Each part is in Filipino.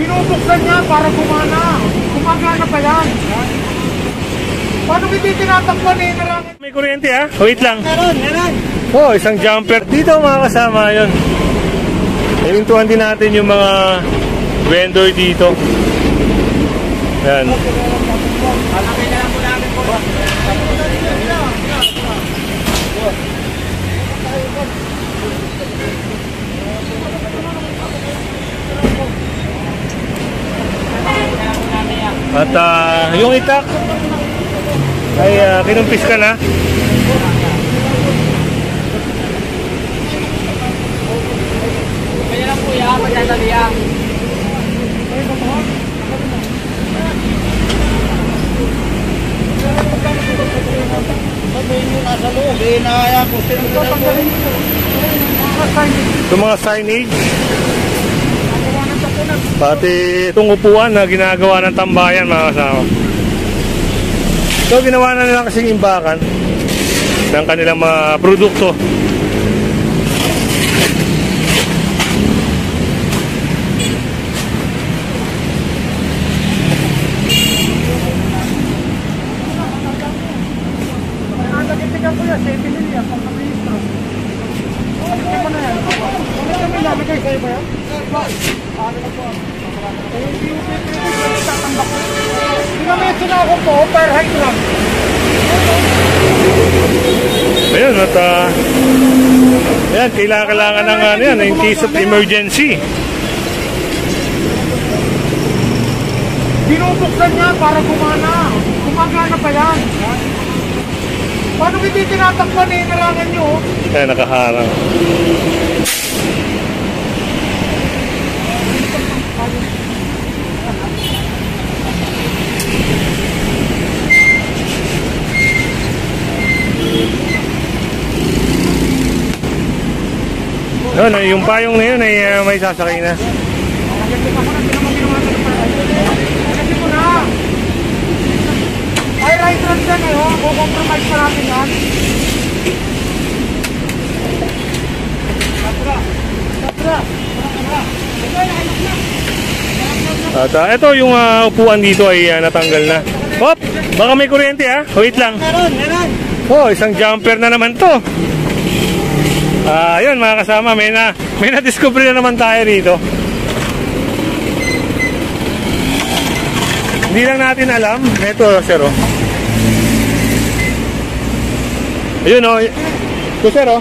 Binubuksan niya para gumana. Gumagana pa yan. Paano hindi tinatakpan eh? May kuryente ha? Wait lang. Meron. Oh, isang jumper. Dito mga kasama yun. Inintuan din natin yung mga vendor dito. Yan. At yung itak ay kinumpis ka na. Kaya lang po yan, magdadali yan. Sabihin nyo nasa loob, inahaya ko sila Ito mga signage. Pati itong upuan na ginagawa ng tambayan mga kasama. Ito ginawa na nila kasing imbakan ng kanilang mga produkto. Ayun, at yan, kailangan ng yan, in case of emergency. Binubuksan niya para gumana. Gumagana pa yan. Paano hindi tinatakpan eh? Kailangan nyo. Ayan, nakaharang. Yun, yung payong na yun ay may sasakay na. Ay, right run dyan eh, oh. Kukompromise pa natin yan. At ito yung upuan dito ay natanggal na. Hop! Baka may kuryente ha? Wait lang. Meron. Oh, isang jumper na naman to. Ayun mga kasama, may na-discover na naman tayo dito. Hindi lang natin alam. Ito, sir, oh. Ayun, oh. Ito, sir, oh.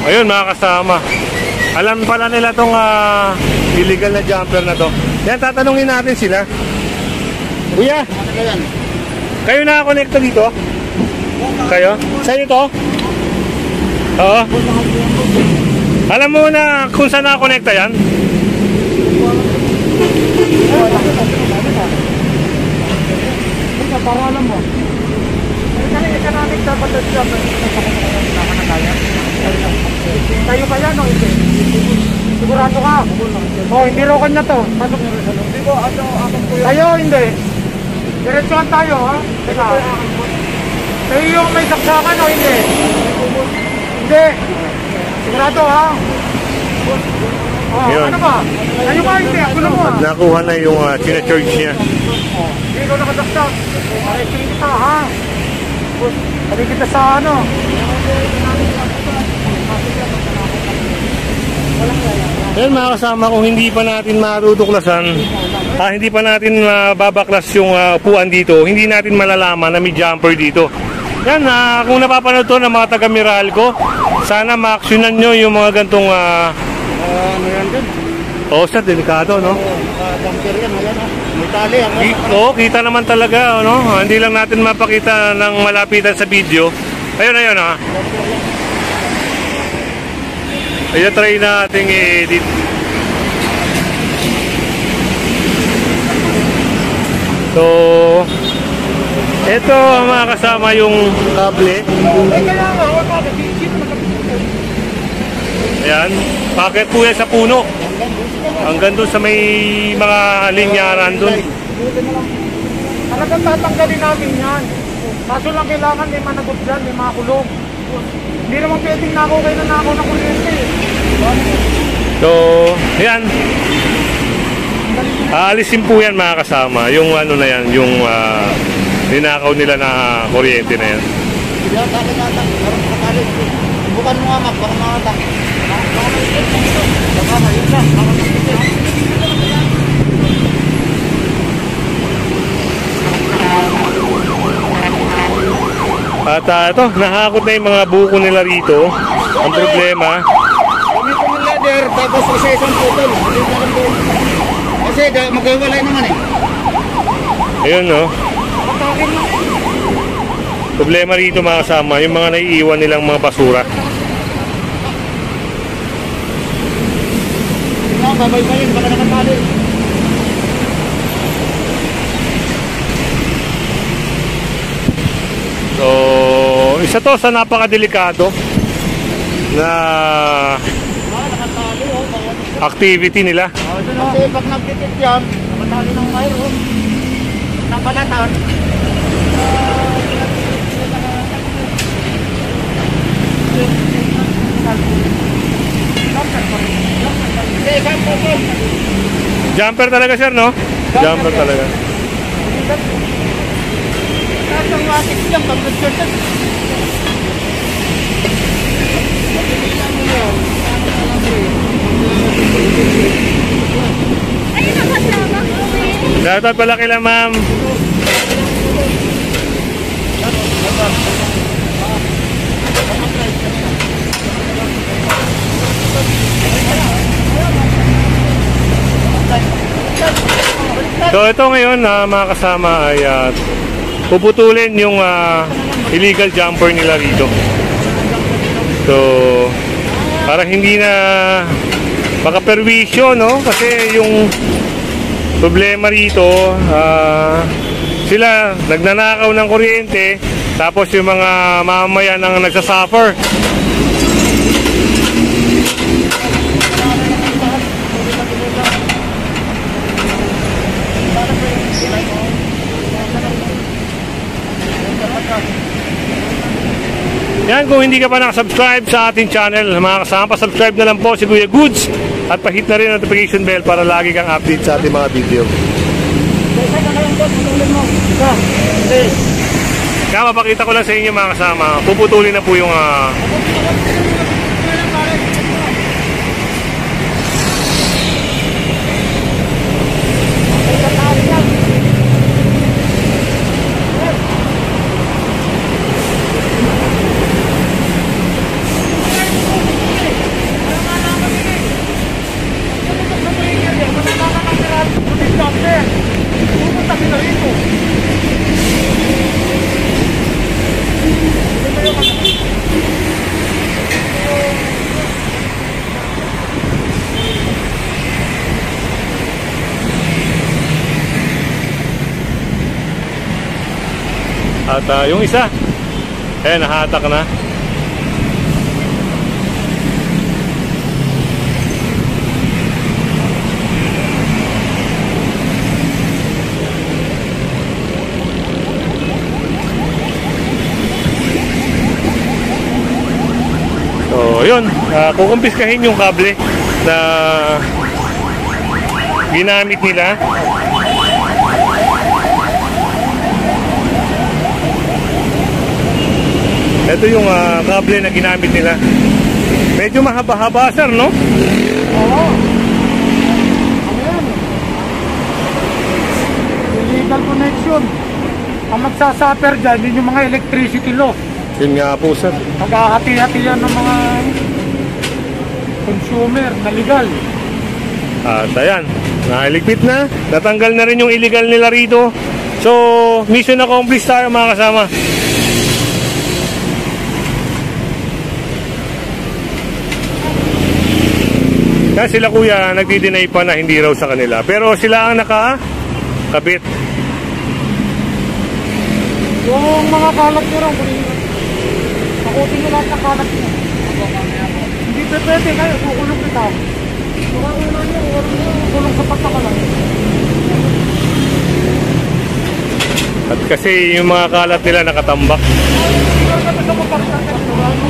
Ayun, mga kasama. Alam pala nila itong illegal na jumper na to. Yan, tatanungin natin sila. Kuya, kayo nakakonekta dito? Kayo? Sa'yo to? Oo. Alam mo na kung saan nakakonekta yan? Para alam mo. Economic dapat na siya. Kayo pa yan o hindi? Sigurado ka? O, hindi raw kanya to. Kayo hindi? Diretsuhan tayo ha? Teka. Kayo yung may saksakan o hindi? Hindi. Sigurado ha? Ano ba? Kayo ba hindi? Gulo mo ha? Nakuha na yung charge niya. Hindi ko nakadaksak. Paresin kita ha? Pari kita sa ano? Yan mga kasama, kung hindi pa natin matutuklasan, hindi pa natin mababaklas yung upuan dito, hindi natin malalaman na may jumper dito. Yan, kung napapanood to ng mga taga Meralco, sana ma-actionan nyo yung mga gantong ano yan din? oh, sir, delikado, no? Jumper yan, ayan ha? May tali ha? Oo, kita naman talaga, no? Hindi lang natin mapakita ng malapitan sa video. Ayun, ha? Ayan, try natin i-edit. So, ito mga kasama yung kable. Ayan, packet po yan sa puno. Hanggang doon sa may mga linyaran doon. Talagang tatanggalin namin yan. Kaso lang kailangan may managot dyan, may mga kulong. Hindi naman pwedeng nakaw kayo na nakaw ng kuryente eh. So, yan. Aalisin po yan mga kasama. Yung ano na yan, yung ninakaw nila na kuryente na yan. Bukan mo nga mak, baka makatak. At ito, nahakot na yung mga buko nila rito. Ang problema, Kami ko ng ladder, tapos isa-isang putol. Kasi magkawalay naman eh. ayun no. Problema rito mga kasama, yung mga naiiwan nilang mga basura. Babay-bayin, baka nakatali. So, isa to sa napakadelikado na activity nila. Kasi pag nagtitit yan, nakatali ng wire, nabalatan. Jumper talaga sir, no? Jumper talaga. Ang matik lang, pag nag-shortan. Shoutout pala kila ma'am. So ito ngayon mga kasama ay puputulin yung illegal jumper nila rito. So para hindi na makaperwisyo, no? Kasi yung problema rito, sila nagnanakaw ng kuryente, tapos yung mga mamamayan ang nagsasuffer. Yan, kung hindi ka pa nakasubscribe sa ating channel, mga kasama, pa-subscribe na lang po si Kuya Goods at pahit na rin ang notification bell para lagi kang update sa ating mga video. Kaya mapakita ko lang sa inyo mga kasama, puputulin na po yung at yung isa, nahatak na. So, yun, kukumpiskahin yung kable na ginamit nila. Ito yung kable na ginamit nila. Medyo mahaba-haba sir, no? Oo. Ano yan? Illegal connection. Ang magsasuffer dyan, yun yung mga electricity law. Yun nga po sir. Maghahati-hati yan ng mga consumer na legal. At ayan, nailigpit na. Natanggal na rin yung illegal nila rito. So, mission accomplished tayo mga kasama. Kaya sila kuya nagdi-deny pa na hindi raw sa kanila. Pero sila ang nakakabit. Yung mga kalat nyo raw, pakutin nyo lahat ng kalat nyo. Hindi pwede kayo, kukulong kita. Kukulong nyo, kukulong sa pagkakalat. At kasi yung mga kalat nila nakatambak. Hindi ka sa mapakita.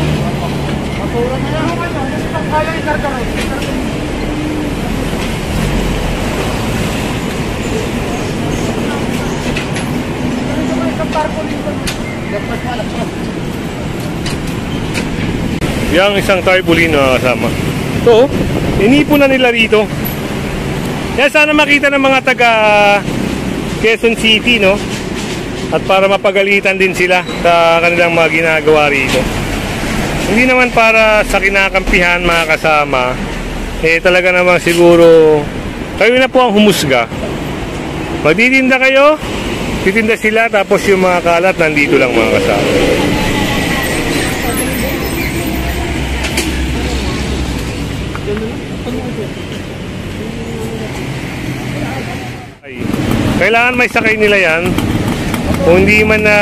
Yang isang tarpaulin na kasama. Ito, inipon na nila rito. Kaya sana makita ng mga taga Quezon City, no? At para mapagalitan din sila sa kanilang mga ginagawa rito. Hindi naman para sa kinakampihan mga kasama. Eh talaga naman siguro kayo na po ang humusga. Magtitinda kayo, titinda sila, tapos yung mga kalat nandito lang mga kasama. Kailangan may sakay nila yan. Kung hindi man na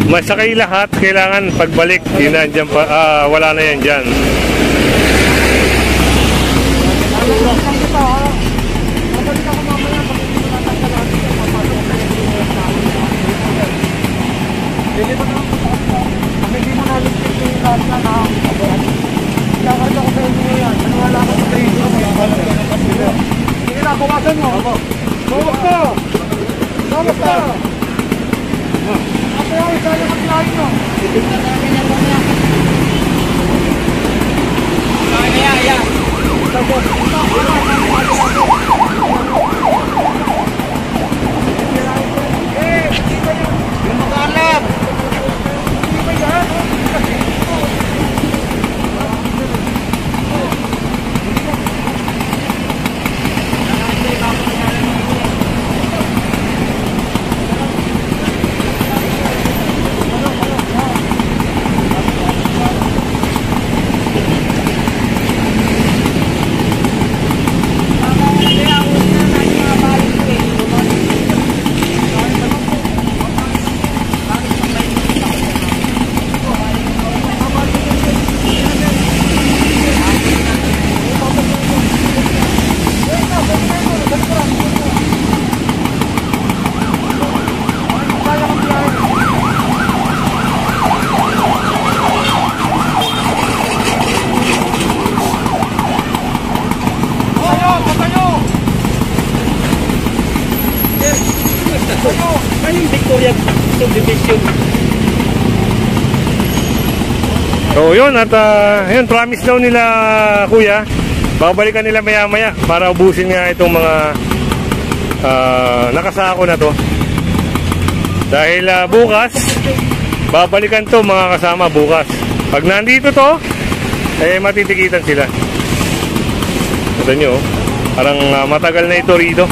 masakay lahat, kailangan pagbalik yun na dyan pa, wala na yan dyan. Hindi mo naligpit yung lahat na kakarga ko sa inyo yan. Wala ko sa training. Sige na, bukasan mo. Bukas ka! Bukas ka! Ako yung isa yung maglahin mo. Kaya. Yung mag-alap! So yun, at yun, promise daw nila kuya, babalikan nila maya maya para ubusin nga itong mga nakasako na to. Dahil bukas babalikan to mga kasama bukas. Pag nandito to, eh matitikitan sila. Ito nyo, parang matagal na ito rito.